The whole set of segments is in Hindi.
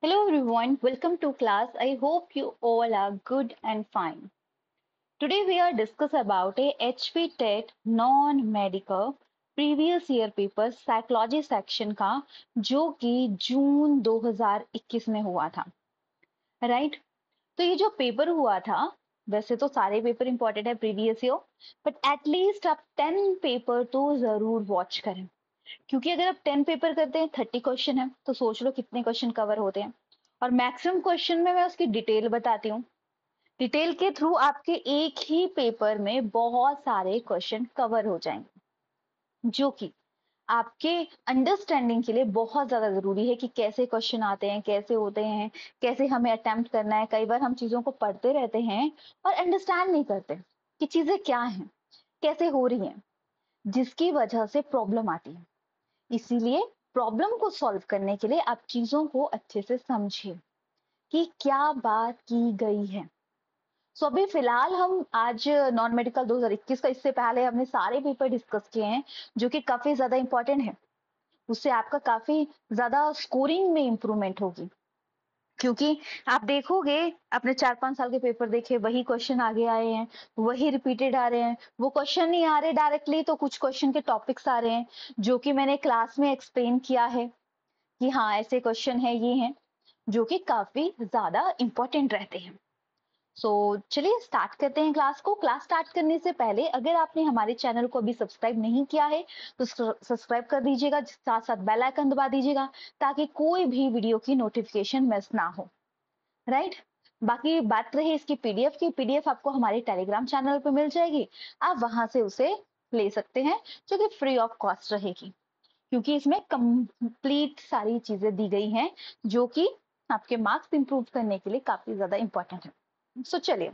Hello everyone, welcome to class. I hope you all are good and fine. Today we are discuss about a HP TET non-medical previous year paper psychology section का जो कि जून 2021 में हुआ था, राइट? तो ये जो पेपर हुआ था, वैसे तो सारे पेपर इंपॉर्टेंट है प्रीवियस ईयर, बट एटलीस्ट आप 10 पेपर तो जरूर वॉच करें, क्योंकि अगर आप 10 पेपर करते हैं 30 क्वेश्चन है तो सोच लो कितने क्वेश्चन कवर होते हैं। और मैक्सिमम क्वेश्चन में मैं उसकी डिटेल बताती हूँ। डिटेल के थ्रू आपके एक ही पेपर में बहुत सारे क्वेश्चन कवर हो जाएंगे, जो कि आपके अंडरस्टैंडिंग के लिए बहुत ज्यादा जरूरी है कि कैसे क्वेश्चन आते हैं, कैसे होते हैं, कैसे हमें अटेम्प्ट करना है। कई बार हम चीजों को पढ़ते रहते हैं और अंडरस्टैंड नहीं करते कि चीजें क्या हैं, कैसे हो रही हैं, जिसकी वजह से प्रॉब्लम आती है। इसीलिए प्रॉब्लम को सॉल्व करने के लिए आप चीजों को अच्छे से समझिए कि क्या बात की गई है। सो अभी फिलहाल हम आज नॉन मेडिकल 2021 का, इससे पहले हमने सारे पेपर डिस्कस किए हैं जो कि काफी ज्यादा इंपॉर्टेंट है। उससे आपका काफी ज्यादा स्कोरिंग में इंप्रूवमेंट होगी, क्योंकि आप देखोगे अपने 4-5 साल के पेपर देखे, वही क्वेश्चन आगे आए हैं, वही रिपीटेड आ रहे हैं। वो क्वेश्चन नहीं आ रहे डायरेक्टली, तो कुछ क्वेश्चन के टॉपिक्स आ रहे हैं जो कि मैंने क्लास में एक्सप्लेन किया है कि हाँ ऐसे क्वेश्चन है, ये हैं जो कि काफी ज्यादा इंपॉर्टेंट रहते हैं। सो चलिए स्टार्ट करते हैं क्लास को। क्लास स्टार्ट करने से पहले अगर आपने हमारे चैनल को अभी सब्सक्राइब नहीं किया है तो सब्सक्राइब कर दीजिएगा, साथ साथ बेल आइकन दबा दीजिएगा ताकि कोई भी वीडियो की नोटिफिकेशन मिस ना हो, राइट? बाकी बात रही इसकी पीडीएफ की, पीडीएफ आपको हमारे टेलीग्राम चैनल पे मिल जाएगी। आप वहां से उसे ले सकते हैं, जो कि फ्री ऑफ कॉस्ट रहेगी, क्योंकि इसमें कंप्लीट सारी चीजें दी गई हैं जो कि आपके मार्क्स इंप्रूव करने के लिए काफी ज्यादा इंपॉर्टेंट है। सो चलिए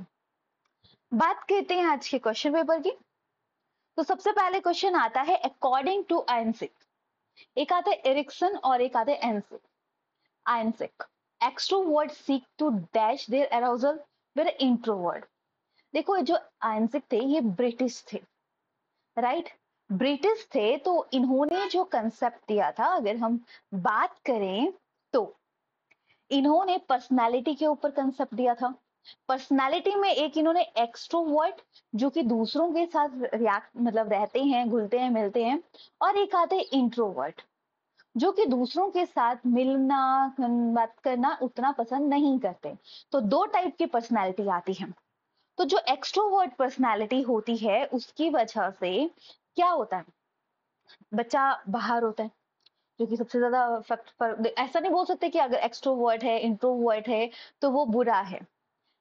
बात करते हैं आज के क्वेश्चन पेपर की। तो सबसे पहले क्वेश्चन आता है अकॉर्डिंग टू आयंसिक। एक आता है एरिक्सन और एक आता है एनसिक। आयंसिक, extrovert seek to dash their arousal with introvert. देखो ये जो आयंसिक थे ये ब्रिटिश थे, राइट? ब्रिटिश थे, तो इन्होंने जो कंसेप्ट दिया था, अगर हम बात करें तो इन्होंने पर्सनालिटी के ऊपर कंसेप्ट दिया था। पर्सनालिटी में एक इन्होंने एक्सट्रोवर्ट, जो कि दूसरों के साथ रिएक्ट मतलब रहते हैं, घुलते हैं, मिलते हैं, और एक आते हैं इंट्रोवर्ट, जो कि दूसरों के साथ मिलना बात करना उतना पसंद नहीं करते। तो दो टाइप की पर्सनालिटी आती है। तो जो एक्सट्रोवर्ट पर्सनालिटी होती है उसकी वजह से क्या होता है, बच्चा बाहर होता है, जो कि सबसे ज्यादा इफेक्ट पर। ऐसा नहीं बोल सकते कि अगर एक्सट्रोवर्ट है इंट्रोवर्ट है तो वो बुरा है।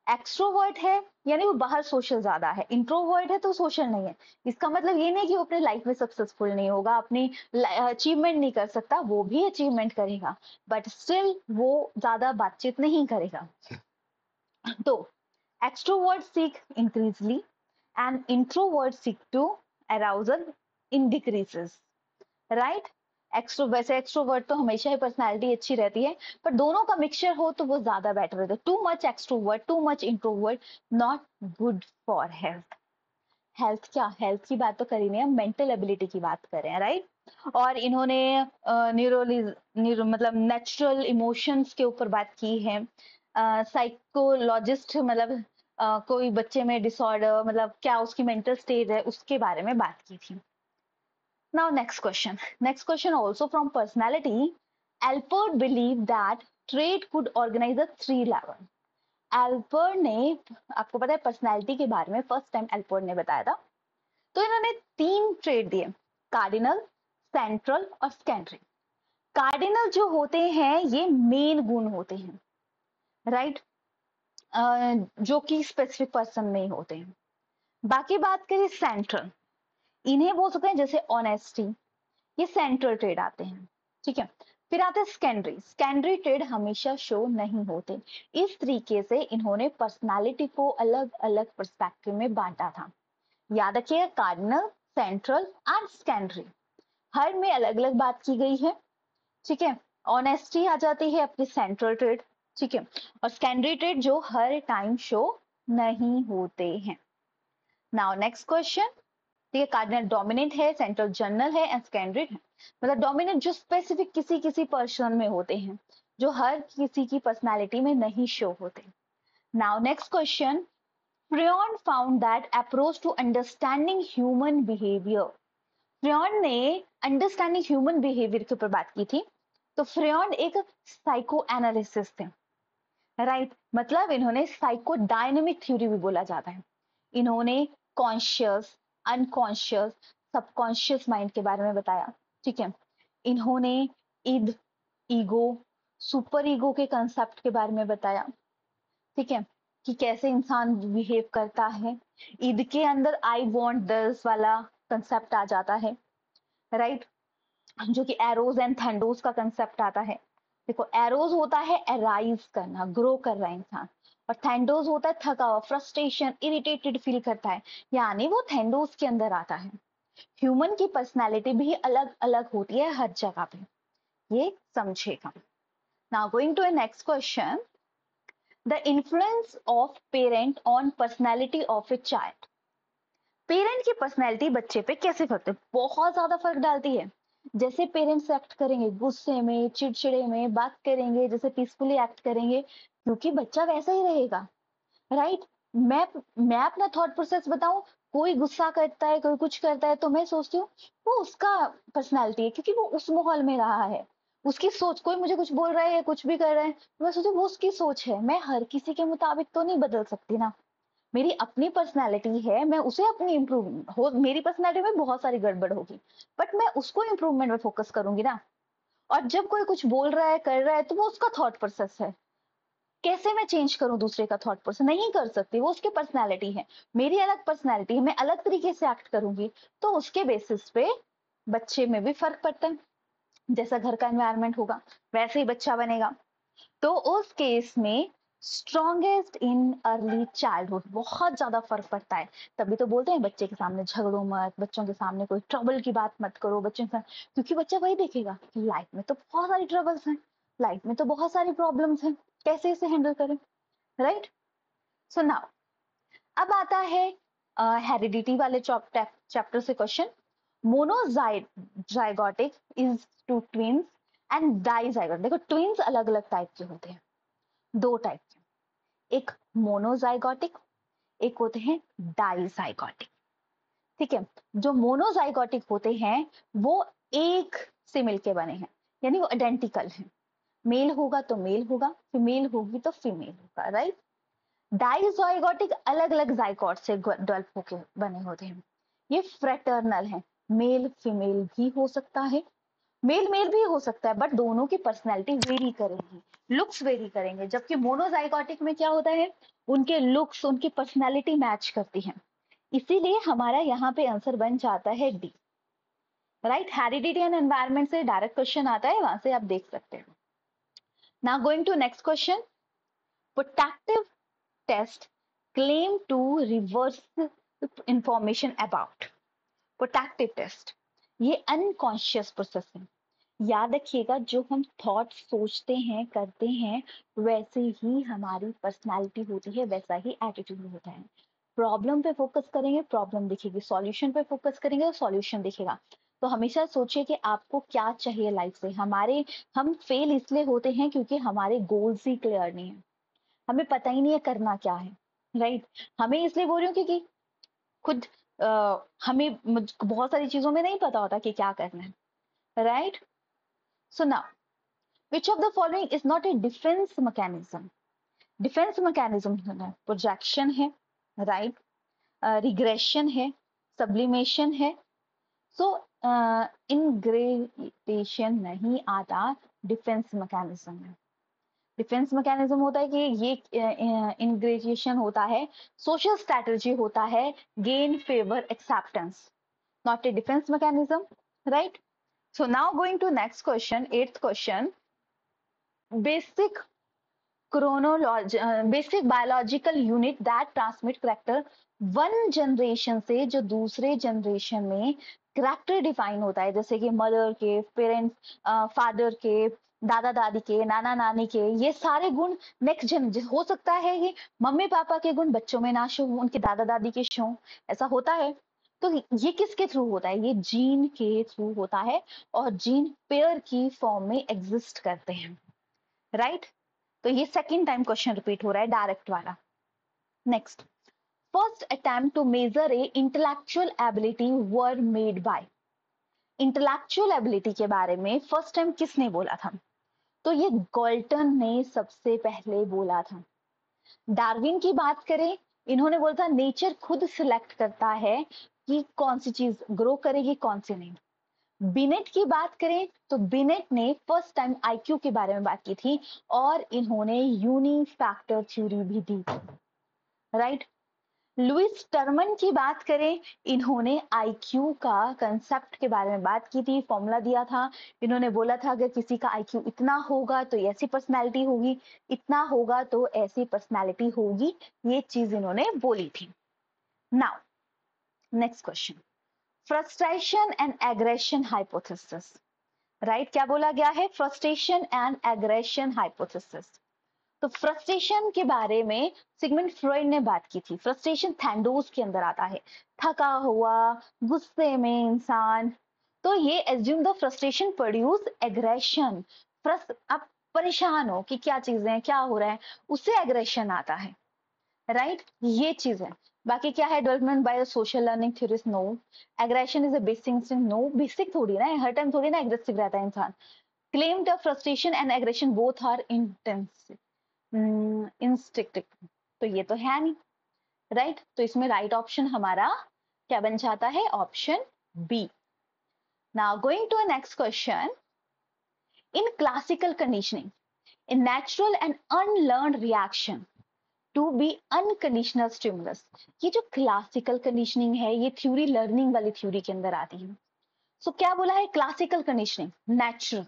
एक्सट्रोवर्ट है यानी वो बाहर सोशल ज्यादा है, इंट्रोवर्ट है तो सोशल नहीं है। इसका मतलब ये नहीं कि वो अपने लाइफ में सक्सेसफुल नहीं होगा, अपनी अचीवमेंट नहीं कर सकता, वो भी अचीवमेंट करेगा, बट स्टिल वो ज्यादा बातचीत नहीं करेगा। तो extrovert seek increasingly and introvert seek to arousal in decreases, right? Extero वैसे एक्सट्रोवर्ट तो हमेशा ही पर्सनालिटी अच्छी रहती है, पर दोनों का मिक्सचर हो तो वो ज्यादा बेटर रहता है। Too much extrovert, too much introvert, not good for health. Health क्या, हेल्थ की बात तो करी नहीं, हम मेंटल एबिलिटी की बात कर रहे हैं, राइट? और इन्होंने न्यूरो मतलब नेचुरल इमोशंस के ऊपर बात की है। साइकोलॉजिस्ट मतलब कोई बच्चे में डिसऑर्डर मतलब क्या उसकी मेंटल स्टेज है उसके बारे में बात की थी। Now next question. Next question also from personality. Alpert believed that trait could organize a three level. एल्पर्ट ने, आपको पता है पर्सनालिटी के बारे में फर्स्ट टाइम एल्पर्ट ने बताया था। तो इन्होंने 3 ट्रेड दिए, कार्डिनल, सेंट्रल और सेकेंडरी। कार्डिनल जो होते हैं ये मेन गुण होते हैं, राइट? जो कि स्पेसिफिक पर्सन में ही होते हैं। बाकी बात करें सेंट्रल, इन्हें बोल सकते हैं जैसे ऑनेस्टी, ये सेंट्रल ट्रेड आते हैं, ठीक है? फिर आते हैं सेकेंडरी। सेकेंडरी ट्रेड हमेशा शो नहीं होते। इस तरीके से इन्होंने पर्सनालिटी को अलग अलग पर्सपेक्टिव में बांटा था। याद रखिए कार्डिनल, सेंट्रल एंड सेकेंडरी, हर में अलग अलग बात की गई है, ठीक है? ऑनेस्टी आ जाती है अपनी सेंट्रल ट्रेड, ठीक है? और सेकेंडरी ट्रेड जो हर टाइम शो नहीं होते हैं। Now next question. ठीक है, कार्डिनल डोमिनेंट है, सेंट्रल जनरल है एंड सेकेंडरी है। मतलब डोमिनेंट जो स्पेसिफिक किसी किसी पर्सन में होते हैं, जो हर किसी की पर्सनैलिटी में नहीं शो होते। नाउ नेक्स्ट क्वेश्चन, फ्रियन found that approach to understanding human behaviour. फ्रियन ने अंडरस्टैंडिंग ह्यूमन बिहेवियर के ऊपर बात की थी। तो फ्रियन एक साइको एनालिसिस थे, राइट मतलब इन्होंने साइको डायनेमिक थ्योरी भी बोला जाता है। इन्होंने कॉन्शियस, अनकॉन्शियस, सबकॉन्शियस माइंड के बारे में बताया, ठीक है। इन्होंने ईद, ईगो, सुपर ईगो के कंसेप्ट के बारे में बताया, ठीक है, कि कैसे इंसान बिहेव करता है। ईद के अंदर आई वॉन्ट दिस वाला कंसेप्ट आ जाता है, राइट, जो कि एरोज एंड थंडोज का कंसेप्ट आता है। देखो एरोज होता है अराइज करना, ग्रो कर रहा है इंसान, और थैंडोज होता है थका हुआ, फ्रस्ट्रेशन, इरिटेटेड फील करता है, यानी वो थैंडोज के अंदर आता है। ह्यूमन की पर्सनैलिटी भी अलग अलग होती है हर जगह पे, ये समझेगा। Now going to a next question, the influence of parent on personality of a child. Parent की पर्सनैलिटी बच्चे पे कैसे फर्क, बहुत ज्यादा फर्क डालती है। जैसे पेरेंट्स एक्ट करेंगे गुस्से में, चिड़चिड़े में, बात करेंगे जैसे पीसफुली एक्ट करेंगे, क्योंकि बच्चा वैसा ही रहेगा, राइट। मैं मैं अपना थॉट प्रोसेस बताऊं, कोई गुस्सा करता है, कोई कुछ करता है, तो मैं सोचती हूँ वो उसका पर्सनैलिटी है, क्योंकि वो उस माहौल में रहा है, उसकी सोच। कोई मुझे कुछ बोल रहा है या कुछ भी कर रहा है, तो मैं सोचती हूँ वो उसकी सोच है, मैं हर किसी के मुताबिक तो नहीं बदल सकती ना। मेरी अपनी पर्सनैलिटी है, मैं उसे अपनी इम्प्रूव हो, मेरी पर्सनैलिटी में बहुत सारी गड़बड़ होगी, बट मैं उसको इम्प्रूवमेंट में फोकस करूंगी ना। और जब कोई कुछ बोल रहा है, कर रहा है, तो वो उसका थॉट प्रोसेस है। कैसे मैं चेंज करूं दूसरे का थॉट प्रोसेस, नहीं कर सकती, वो उसकी पर्सनैलिटी है। मेरी अलग पर्सनैलिटी है, मैं अलग तरीके से एक्ट करूंगी, तो उसके बेसिस पे बच्चे में भी फर्क पड़ता है। जैसा घर का एनवायरनमेंट होगा वैसे ही बच्चा बनेगा। तो उस केस में स्ट्रॉन्गेस्ट इन अर्ली चाइल्डहुड, बहुत ज्यादा फर्क पड़ता है। तभी तो बोलते हैं बच्चे के सामने झगड़ो मत, बच्चों के सामने कोई ट्रबल की बात मत करो, बच्चों के साथ, क्योंकि बच्चा वही देखेगा कि लाइफ में तो बहुत सारी ट्रबल्स हैं, लाइफ में तो बहुत सारी प्रॉब्लम्स हैं, कैसे इसे हैंडल करें, राइट। सो नाउ अब आता है हेरिडिटी वाले चैप्टर से question. Monozygotic is two twins and dizygotic. देखो ट्विंस अलग अलग टाइप के होते हैं, दो टाइप के, एक मोनोजाइगोटिक, एक होते हैं डाइजाइगोटिक, ठीक है। जो मोनोजाइगोटिक होते हैं वो एक से मिलके बने हैं, यानी वो आइडेंटिकल है, मेल होगा तो मेल होगा, फीमेल होगी तो फीमेल होगा, राइट। डाइजाइगोटिक अलग अलग जाइगोट से डेवलप होके बने होते हैं, ये फ्रेटर्नल है, मेल फीमेल भी हो सकता है, मेल मेल भी हो सकता है, बट दोनों की पर्सनैलिटी वेरी करेंगी, लुक्स वेरी करेंगे। जबकि मोनोजाइगोटिक में क्या होता है, उनके लुक्स, उनकी पर्सनैलिटी मैच करती है। इसीलिए हमारा यहाँ पे आंसर बन जाता है D, right. Heredity and environment से डायरेक्ट क्वेश्चन आता है, वहां से आप देख सकते हो। Now going to next question, protective test claim to reverse information about। Protective test ये अनकॉन्शियस प्रोसेस है। याद रखिएगा, जो हम थॉट सोचते हैं, करते हैं, वैसे ही हमारी पर्सनालिटी होती है, वैसा ही एटीट्यूड होता है। प्रॉब्लम पे फोकस करेंगे, प्रॉब्लम दिखेगी, सॉल्यूशन पे फोकस करेंगे तो सॉल्यूशन दिखेगा। तो हमेशा सोचिए कि आपको क्या चाहिए लाइफ से। हम फेल इसलिए होते हैं क्योंकि हमारे गोल्स ही क्लियर नहीं है, हमें पता ही नहीं है करना क्या है, राइट। हमें इसलिए बोल रही हूँ क्योंकि खुद हमें बहुत सारी चीजों में नहीं पता होता कि क्या करना है, right. So now which of the following is not a defence mechanism. Defence mechanism है, प्रोजेक्शन है, राइट, रिग्रेशन है, सब्लिमेशन है। सो इनग्रेटेशन नहीं आता, डिफेंस मैकेनिज्म है। डिफेंस मैकेनिज्म होता है कि ये इनग्रेजिएशन होता है, सोशल स्ट्रैटेजी होता है, gain favour acceptance, not a defence mechanism, right. So now going to next question, eighth question, basic basic biological unit that transmit character one generation से जो दूसरे जनरेशन में करेक्टर डिफाइन होता है, जैसे कि मदर के, पेरेंट्स, फादर के, दादा दादी के, नाना नानी के, ये सारे गुण नेक्स्ट जन हो सकता है कि मम्मी पापा के गुण बच्चों में ना शो, उनके दादा दादी के शो, ऐसा होता है। तो ये किसके थ्रू होता है, ये जीन के थ्रू होता है, और जीन पेयर की फॉर्म में एग्जिस्ट करते हैं, राइट? तो ये सेकेंड टाइम क्वेश्चन रिपीट हो रहा है, डायरेक्ट वाला। Next, first attempt to measure a intellectual ability were made by. Intellectual ability के बारे में फर्स्ट टाइम किसने बोला था? तो ये गॉल्टन ने सबसे पहले बोला था। डार्विन की बात करें, इन्होंने बोला था नेचर खुद सिलेक्ट करता है कि कौन सी चीज ग्रो करेगी, कौन सी नहीं। बिनेट की बात करें तो बिनेट ने फर्स्ट टाइम आईक्यू के बारे में बात की थी और इन्होंने यूनिफैक्टर थ्योरी भी दी थी, राइट? लुइस टर्मन की बात करें, इन्होंने आईक्यू का कंसेप्ट के बारे में बात की थी, फॉर्मूला दिया था। इन्होंने बोला था अगर किसी का आईक्यू इतना होगा तो ऐसी पर्सनैलिटी होगी, इतना होगा तो ऐसी पर्सनैलिटी होगी, ये चीज इन्होंने बोली थी। Now next question, frustration and aggression hypothesis, right? क्या बोला गया है? Frustration and aggression hypothesis. तो फ्रस्ट्रेशन के बारे में सिगमंड फ्रॉइड ने बात की थी। फ्रस्ट्रेशन थैंडोस के अंदर आता है, थका हुआ, गुस्से में इंसान। तो ये assume the frustration produce aggression. आप परेशान हो कि क्या चीजें, क्या हो रहा है, उससे एग्रेशन आता है, राइट? ये चीज है। बाकी क्या है? Development by social learning theories, no. Aggression is a basic instinct, no. Basic थोड़ी ना है, हर टाइम थोड़ी ना एग्रेसिव रहता है इंसान। Claim the frustration and aggression both are intensive, instinctive. तो ये तो है नहीं, राइट? तो इसमें राइट ऑप्शन हमारा क्या बन जाता है? Option B. Now going to a next question, in classical conditioning a natural and unlearned reaction to be unconditional stimulus. ये जो क्लासिकल कंडीशनिंग है, ये थ्योरी लर्निंग वाली थ्योरी के अंदर आती है। सो क्या बोला है? Classical conditioning, natural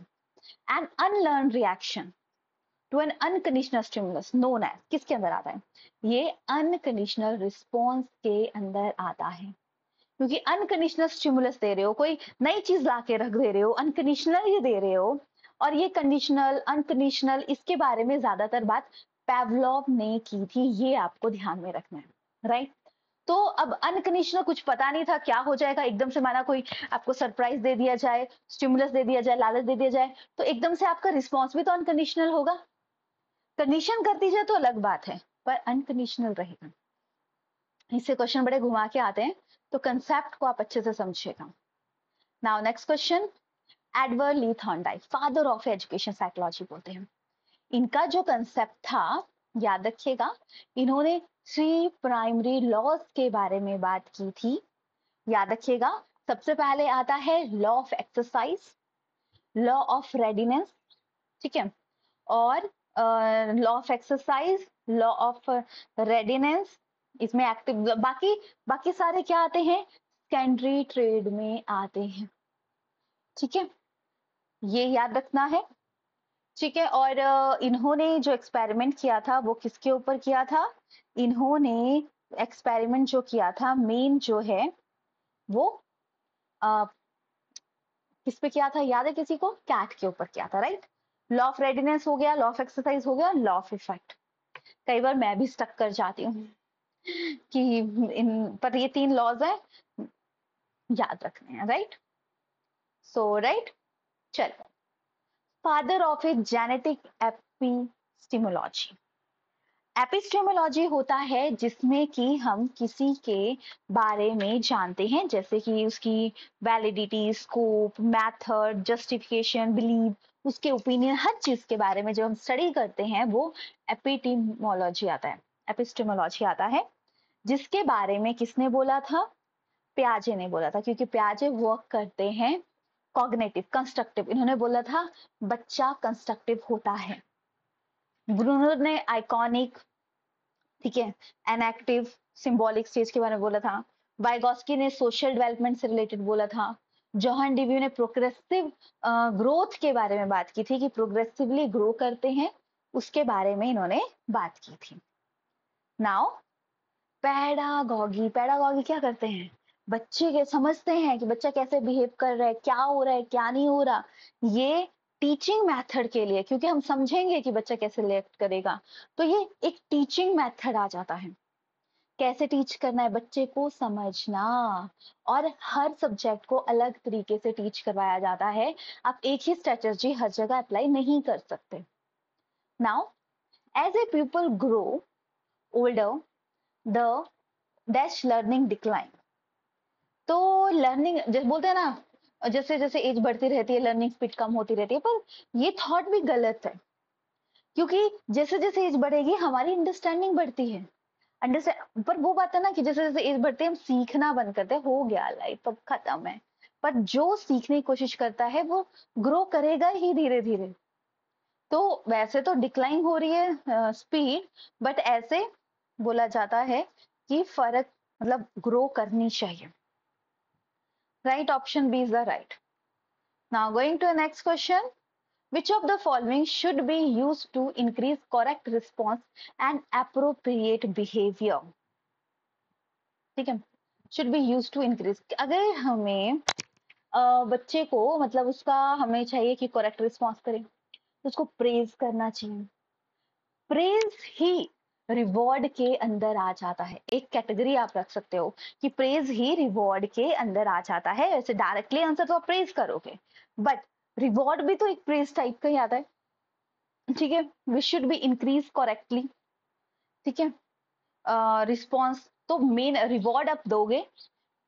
and unlearn reaction to an unconditional stimulus known as, किसके अंदर आता है? ये अनकंडीशनल रिस्पॉन्स के अंदर आता है। क्योंकि अनकंडीशनल स्टिमुलस दे रहे हो, कोई नई चीज ला के रख दे रहे हो, अनकंडीशनल ही दे रहे हो। और ये कंडीशनल अनकंडीशनल, इसके बारे में ज्यादातर बात पेवलोव ने की थी, ये आपको ध्यान में रखना है, राइट? तो अब अनकंडीशनल कुछ पता नहीं था क्या हो जाएगा, एकदम से माना कोई आपको सरप्राइज दे दिया जाए, स्टिमुलस दे दिया जाए, लालच दे दिया जाए, तो एकदम से आपका रिस्पॉन्स भी तो अनकंडीशनल होगा। कंडीशन कर दीजिए तो अलग बात है, पर अनकंडीशनल रहेगा। इससे क्वेश्चन बड़े घुमा के आते हैं, तो कंसेप्ट को आप अच्छे से समझिएगा। Now next question, Edward Lee Thorndike, father of education psychology बोलते हैं। इनका जो कंसेप्ट था, याद रखिएगा, इन्होंने 3 प्राइमरी लॉज के बारे में बात की थी। याद रखिएगा, सबसे पहले आता है law of exercise, law of readiness, ठीक है, और law of exercise, law of readiness, इसमें एक्टिव, बाकी बाकी सारे क्या आते हैं? सेकेंडरी ट्रेड में आते हैं, ठीक है, ये याद रखना है, ठीक है। और इन्होंने जो एक्सपेरिमेंट किया था वो किसके ऊपर किया था? इन्होंने एक्सपेरिमेंट जो किया था मेन जो है वो अ, किस पे किया था? याद है किसी को? कैट के ऊपर किया था, राइट? लॉ ऑफ रेडीनेस हो गया, लॉ ऑफ एक्सरसाइज हो गया, लॉ ऑफ इफेक्ट। कई बार मैं भी स्टक कर जाती हूँ कि इन पर ये 3 लॉज हैं, याद रखने हैं, राइट? सो राइट, चलो, father of a genetic epistemology. Epistemology होता है जिसमें कि हम किसी के बारे में जानते हैं, जैसे कि उसकी validity, scope, method, justification, believe, उसके ओपिनियन, हर चीज के बारे में जो हम स्टडी करते हैं वो एपिस्टेमोलॉजी आता है, एपिस्टेमोलॉजी आता है। जिसके बारे में किसने बोला था? प्याजे ने बोला था, क्योंकि प्याजे वर्क करते हैं कॉग्निटिव, कंस्ट्रक्टिव। इन्होंने बोला था बच्चा कंस्ट्रक्टिव होता है। ब्रूनर ने आइकॉनिक, ठीक है, एनएक्टिव, सिंबॉलिक स्टेज के बारे में बोला था। वाइगॉस्की ने सोशल डेवलपमेंट से रिलेटेड बोला था। जोहन डिव्यू ने प्रोग्रेसिव ग्रोथ के बारे में बात की थी कि प्रोग्रेसिवली ग्रो करते हैं, उसके बारे में इन्होंने बात की थी। नाउ पैडागॉगी, पैडागॉगी क्या करते हैं? बच्चे के समझते हैं कि बच्चा कैसे बिहेव कर रहा है, क्या हो रहा है, क्या नहीं हो रहा। ये टीचिंग मेथड के लिए, क्योंकि हम समझेंगे कि बच्चा कैसे रिएक्ट करेगा, तो ये एक टीचिंग मेथड आ जाता है। कैसे टीच करना है? बच्चे को समझना, और हर सब्जेक्ट को अलग तरीके से टीच करवाया जाता है। आप एक ही स्ट्रेटजी हर जगह अप्लाई नहीं कर सकते, now as a people grow older the dash learning decline. तो लर्निंग जैसे बोलते हैं ना, जैसे जैसे एज बढ़ती रहती है लर्निंग स्पीड कम होती रहती है, पर ये थॉट भी गलत है, क्योंकि जैसे जैसे एज बढ़ेगी हमारी अंडरस्टैंडिंग बढ़ती है। अंडरस्टैंड पर वो बात है ना कि जैसे जैसे एज बढ़ती है हम सीखना बंद करते हैं, हो गया लाइफ अब खत्म है। पर जो सीखने की कोशिश करता है वो ग्रो करेगा ही धीरे धीरे। तो वैसे तो डिक्लाइन हो रही है स्पीड, बट ऐसे बोला जाता है कि फर्क मतलब ग्रो करनी चाहिए। Right, option B is the right. Now going to next question, which of the following should be used to increase correct response and appropriate behavior? ठीक है, should be used to increase। अगर हमें बच्चे को मतलब उसका हमें चाहिए कि करेक्ट रिस्पॉन्स करे, तो उसको प्रेज करना चाहिए। प्रेज ही रिवॉर्ड के अंदर आ जाता है, एक कैटेगरी आप रख सकते हो कि प्रेज ही रिवॉर्ड के अंदर आ जाता है। ऐसे डायरेक्टली आंसर तो आप प्रेज करोगे, बट रिवॉर्ड भी तो एक प्रेज टाइप का ही आता है। ठीक है, we should be increase correctly. ठीक है, रिस्पॉन्स तो मेन रिवॉर्ड आप दोगे,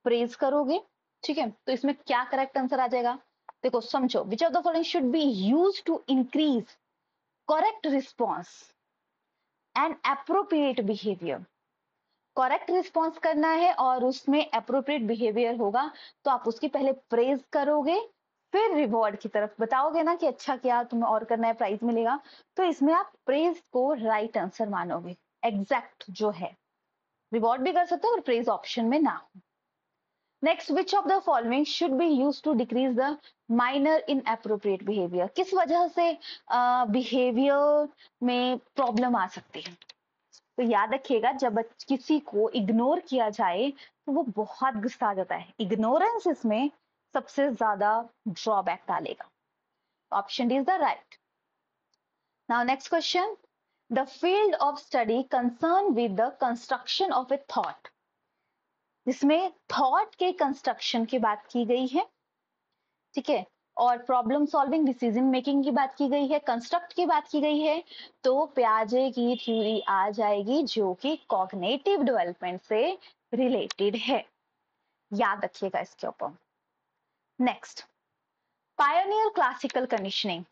प्रेज करोगे। ठीक है, तो इसमें क्या करेक्ट आंसर आ जाएगा? देखो समझो, which of the following should be use to increase correct response and appropriate behaviour. Correct response करना है और उसमें अप्रोप्रिएट बिहेवियर होगा, तो आप उसकी पहले प्रेज करोगे, फिर रिवॉर्ड की तरफ बताओगे ना कि अच्छा किया, तुम्हें और करना है, प्राइज मिलेगा। तो इसमें आप प्रेज को राइट आंसर मानोगे, एग्जैक्ट जो है। रिवॉर्ड भी कर सकते हो और प्रेज ऑप्शन में ना हो। Next, which of the following should be use to decrease the minor inappropriate behaviour. किस वजह से बिहेवियर में प्रॉब्लम आ सकती है? तो याद रखिएगा, जब किसी को इग्नोर किया जाए तो वो बहुत गुस्सा आ जाता है। इग्नोरेंस इसमें सबसे ज्यादा ड्रॉबैक डालेगा। Option D is the right. Now next question, the field of study concern with the construction of A thought. जिसमें थॉट के कंस्ट्रक्शन की बात की गई है। ठीक है, और प्रॉब्लम सॉल्विंग, डिसीजन मेकिंग की बात की गई है, कंस्ट्रक्ट की बात की गई है, तो पियाजे की थ्योरी आ जाएगी जो कि कॉग्निटिव डेवलपमेंट से रिलेटेड है। याद रखिएगा इसके ऊपर। Next, pioneer classical conditioning.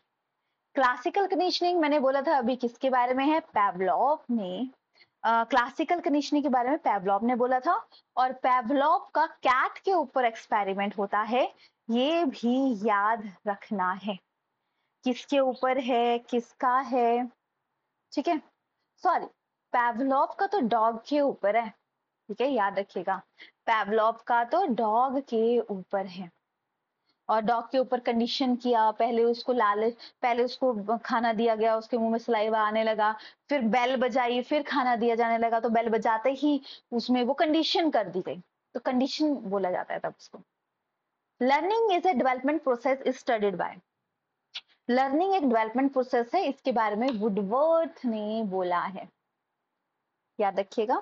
Classical conditioning मैंने बोला था अभी किसके बारे में है? पैवलोव ने क्लासिकल कंडीशनिंग के बारे में पैवलोव ने बोला था। और पैवलोव का कैट के ऊपर एक्सपेरिमेंट होता है, ये भी याद रखना है। किसके ऊपर है, किसका है? ठीक है, सॉरी, पैवलोव का तो डॉग के ऊपर है। ठीक है, याद रखिएगा, पैवलोव का तो डॉग के ऊपर है। और डॉग के ऊपर कंडीशन किया, पहले उसको लालच, पहले उसको खाना दिया गया, उसके मुंह में सलाइवा आने लगा, फिर बेल बजाई, फिर खाना दिया जाने लगा, तो बेल बजाते ही उसमें वो कंडीशन कर दी गई, तो कंडीशन बोला जाता है तब उसको। Learning is a development process is studied by. Learning एक डेवलपमेंट प्रोसेस है, इसके बारे में वुडवर्थ ने बोला है। याद रखिएगा,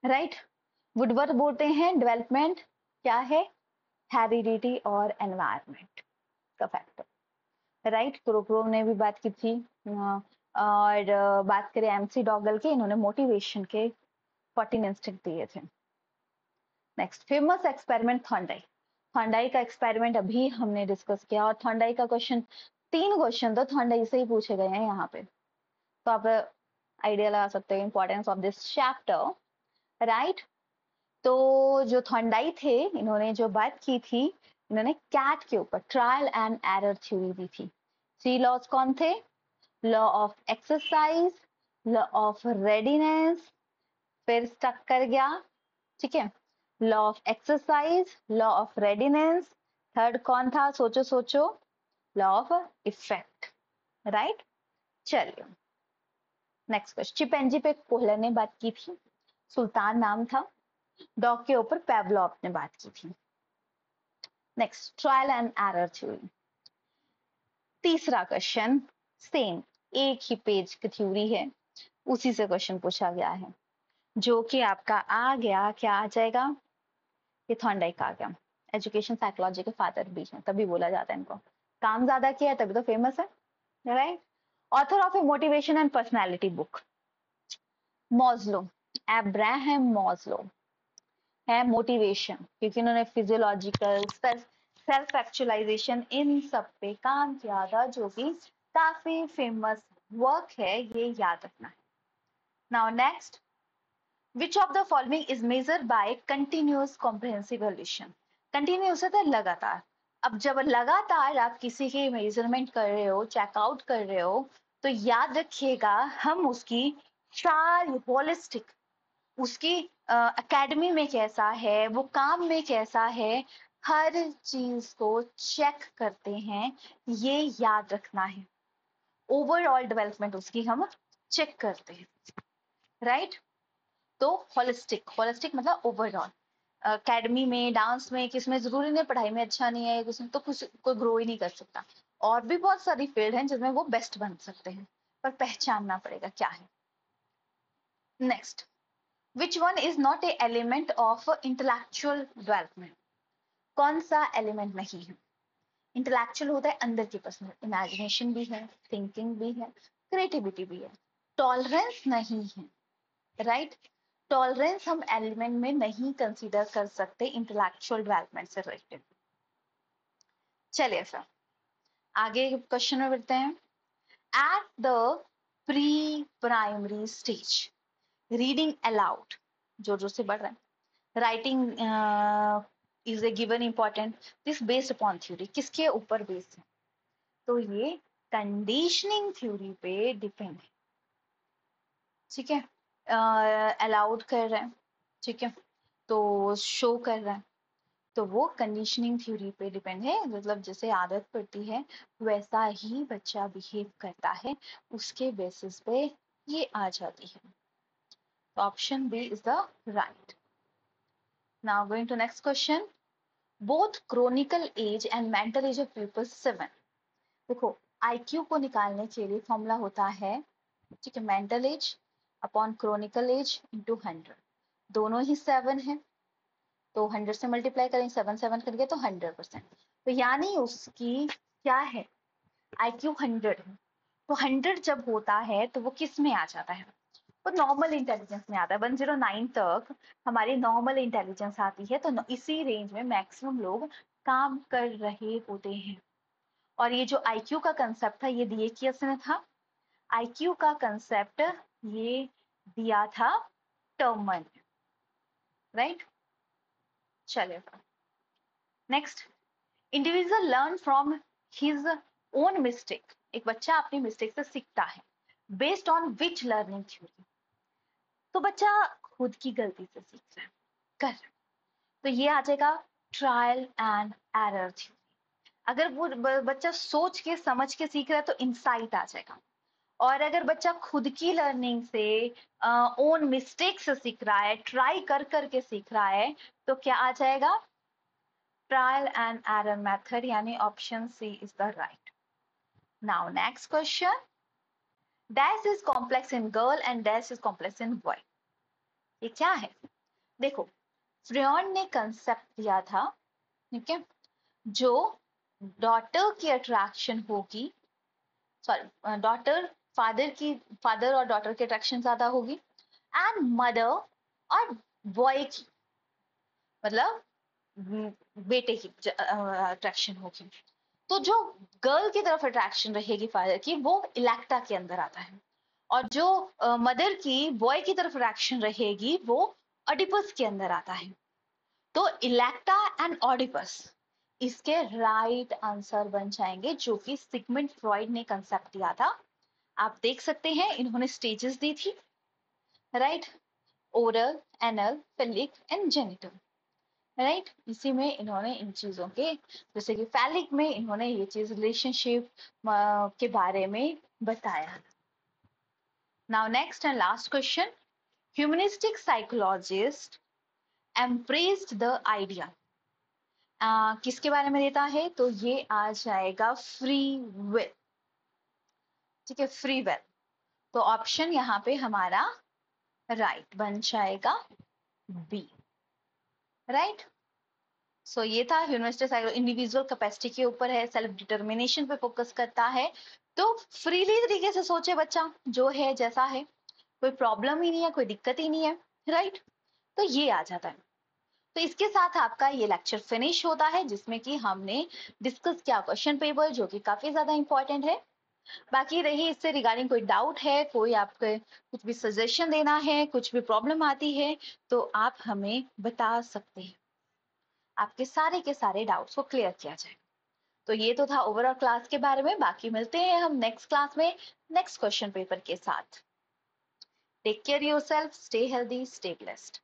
राइट। वुडवर्थ बोलते हैं डेवलपमेंट क्या है? हेरिडिटी और एनवायरमेंट का फैक्टर। राइट, क्रोक्रो ने भी बात की थी। और बात करें एमसी डॉगल के, इन्होंने मोटिवेशन के 14 इंस्टिंक्ट दिए थे। Next, famous experiment Thorndike. Thorndike का एक्सपेरिमेंट अभी हमने डिस्कस किया, और थॉर्नडाइक का क्वेश्चन, 3 क्वेश्चन तो थॉर्नडाइक से ही पूछे गए हैं यहाँ पे, तो आप आइडिया लगा सकते हो importance of this chapter. Right, तो जो थॉर्नडाइक थे, इन्होंने जो बात की थी, इन्होंने कैट के ऊपर ट्रायल एंड एरर थ्योरी दी थी। 3 लॉज कौन थे? Law of exercise, law of readiness, फिर स्टक कर गया। ठीक है, law of exercise, law of readiness, third कौन था? सोचो सोचो, लॉ ऑफ इफेक्ट। राइट, चलिए नेक्स्ट क्वेश्चन, चिपैंजी पे कोहलर ने बात की थी, सुल्तान नाम था। डॉग के ऊपर पैवलोव ने बात की थी। Next, trial and error theory. तीसरा क्वेश्चन सेम, एक ही पेज की थ्योरी है, उसी से क्वेश्चन पूछा गया है, जो कि आपका आ गया, क्या आ जाएगा? ये थॉर्नडाइक आ गया। एजुकेशन साइकोलॉजी के फादर भी हैं, तभी बोला जाता है इनको, काम ज्यादा किया है तभी तो फेमस है। Right, author of a motivation and personality book, Maslow, Abraham Maslow है मोटिवेशन, क्योंकि उन्होंने फिजियोलॉजिकल सेल्फ एक्चुअलाइजेशन इन सब पे काम किया था, जो कि काफी फेमस वर्क है, ये याद रखना है। Now next, which of the following is measure by continuous comprehensive evolution. Continuous है लगातार। अब जब लगातार आप किसी की मेजरमेंट कर रहे हो, चेकआउट कर रहे हो, तो याद रखिएगा हम उसकी चार होलिस्टिक, उसकी एकेडमी में कैसा है, वो काम में कैसा है, हर चीज को चेक करते हैं, ये याद रखना है। ओवरऑल डेवलपमेंट उसकी हम चेक करते हैं, राइट। तो होलिस्टिक, होलिस्टिक मतलब ओवरऑल। एकेडमी में, डांस में, किसमें जरूरी नहीं पढ़ाई में अच्छा नहीं है किसमें, तो कुछ कोई ग्रो ही नहीं कर सकता। और भी बहुत सारी फील्ड हैं जिसमें वो बेस्ट बन सकते हैं, पर पहचानना पड़ेगा क्या है। Next, which one is not a element of intellectual development. कौन सा एलिमेंट नहीं है। इंटेलेक्चुअल होता है अंदर की पर्सनल, इमेजिनेशन भी है, थिंकिंग भी है, क्रिएटिविटी भी है, टॉलरेंस नहीं है, राइट। टॉलरेंस हम एलिमेंट में नहीं कंसीडर कर सकते इंटेलेक्चुअल डेवलपमेंट से रिलेटेड। चलिए फिर आगे क्वेश्चन में बढ़ते हैं। At the pre primary stage, reading allowed जोर जोर से बढ़ रहा है, writing is a given important, this based upon theory, किसके ऊपर बेस्ड है, तो ये कंडीशनिंग थ्योरी पे डिपेंड है, ठीक है। अलाउड कर रहे हैं, ठीक है, तो शो कर रहा है, तो वो कंडीशनिंग थ्योरी पे डिपेंड है, मतलब जैसे आदत पड़ती है वैसा ही बच्चा बिहेव करता है, उसके बेसिस पे ये आ जाती है। तो option B is the right. Now going to next question, both chronicle age and mental age of people 7। देखो आईक्यू को निकालने के लिए फॉर्मूला होता है, ठीक है, mental age upon chronicle age into 100, दोनों ही 7 है, तो 100 से मल्टीप्लाई करें, 7 7 करके तो 100%, तो यानी उसकी क्या है, आईक्यू 100 है। तो 100 जब होता है तो वो किस में आ जाता है, वो नॉर्मल इंटेलिजेंस में आता है। 109 तक हमारी नॉर्मल इंटेलिजेंस आती है, तो इसी रेंज में मैक्सिमम लोग काम कर रहे होते हैं। और ये जो आईक्यू का कंसेप्ट था ये दिए किसने था, आईक्यू का कंसेप्ट ये दिया था टर्मन, राइट। चलिए next, individual learn from his own mistake, एक बच्चा अपनी मिस्टेक से सीखता है, based on which learning theory, तो बच्चा खुद की गलती से सीख रहा है, कर रहा है, तो ये आ जाएगा ट्रायल एंड एरर थ्योरी। अगर वो बच्चा सोच के समझ के सीख रहा है तो इंसाइट आ जाएगा, और अगर बच्चा खुद की लर्निंग से, ओन मिस्टेक से सीख रहा है, ट्राई कर करके सीख रहा है, तो क्या आ जाएगा, ट्रायल एंड एरर मेथड, यानी option C is the right. Now next question, dash is complex in girl and dash is complex in boy, ये क्या है। देखो फ्रियन ने कंसेप्ट दिया था, ठीक है, जो डॉटर की अट्रैक्शन होगी, सॉरी डॉटर, फादर और डॉटर की अट्रैक्शन ज्यादा होगी, एंड मदर और बॉय की, मतलब बेटे की अट्रैक्शन होगी, तो जो गर्ल की तरफ अट्रैक्शन रहेगी फादर की, वो इलेक्टा के अंदर आता है, और जो मदर की बॉय की तरफ अट्रैक्शन रहेगी वो ऑडिपस के अंदर आता है। तो इलेक्टा एंड ऑडिपस इसके राइट आंसर बन जाएंगे, जो कि सिगमंड फ्रॉइड ने कंसेप्ट दिया था। आप देख सकते हैं इन्होंने स्टेजेस दी थी, right, oral, anal, phallic and genital, right. इसी में इन्होंने इन चीजों के, जैसे कि फैलिक में इन्होंने ये चीज रिलेशनशिप के बारे में बताया। Now next and last question, humanistic psychologist embraced the idea, किसके बारे में देता है, तो ये आ जाएगा फ्री विल, ठीक है, फ्री विल, तो ऑप्शन यहाँ पे हमारा राइट बन जाएगा बी, राइट। सो ये था ह्यूमनिस्टिक साइकोलॉजी, इंडिविजुअल कैपेसिटी के ऊपर है, सेल्फ डिटर्मिनेशन पे फोकस करता है, तो फ्रीली तरीके से सोचे बच्चा, जो है जैसा है, कोई प्रॉब्लम ही नहीं है, कोई दिक्कत ही नहीं है, राइट। तो ये आ जाता है। तो इसके साथ आपका ये लेक्चर फिनिश होता है, जिसमें कि हमने डिस्कस किया क्वेश्चन पेपर, जो कि काफी ज्यादा इंपॉर्टेंट है। बाकी रही इससे रिगार्डिंग कोई डाउट है, कोई आपके कुछ भी सजेशन देना है, कुछ भी प्रॉब्लम आती है, तो आप हमें बता सकते हैं। आपके सारे के सारे डाउट्स को क्लियर किया जाए। तो ये तो था ओवरऑल क्लास के बारे में। बाकी मिलते हैं हम नेक्स्ट क्लास में नेक्स्ट क्वेश्चन पेपर के साथ। Take care yourself, stay healthy, stay blessed.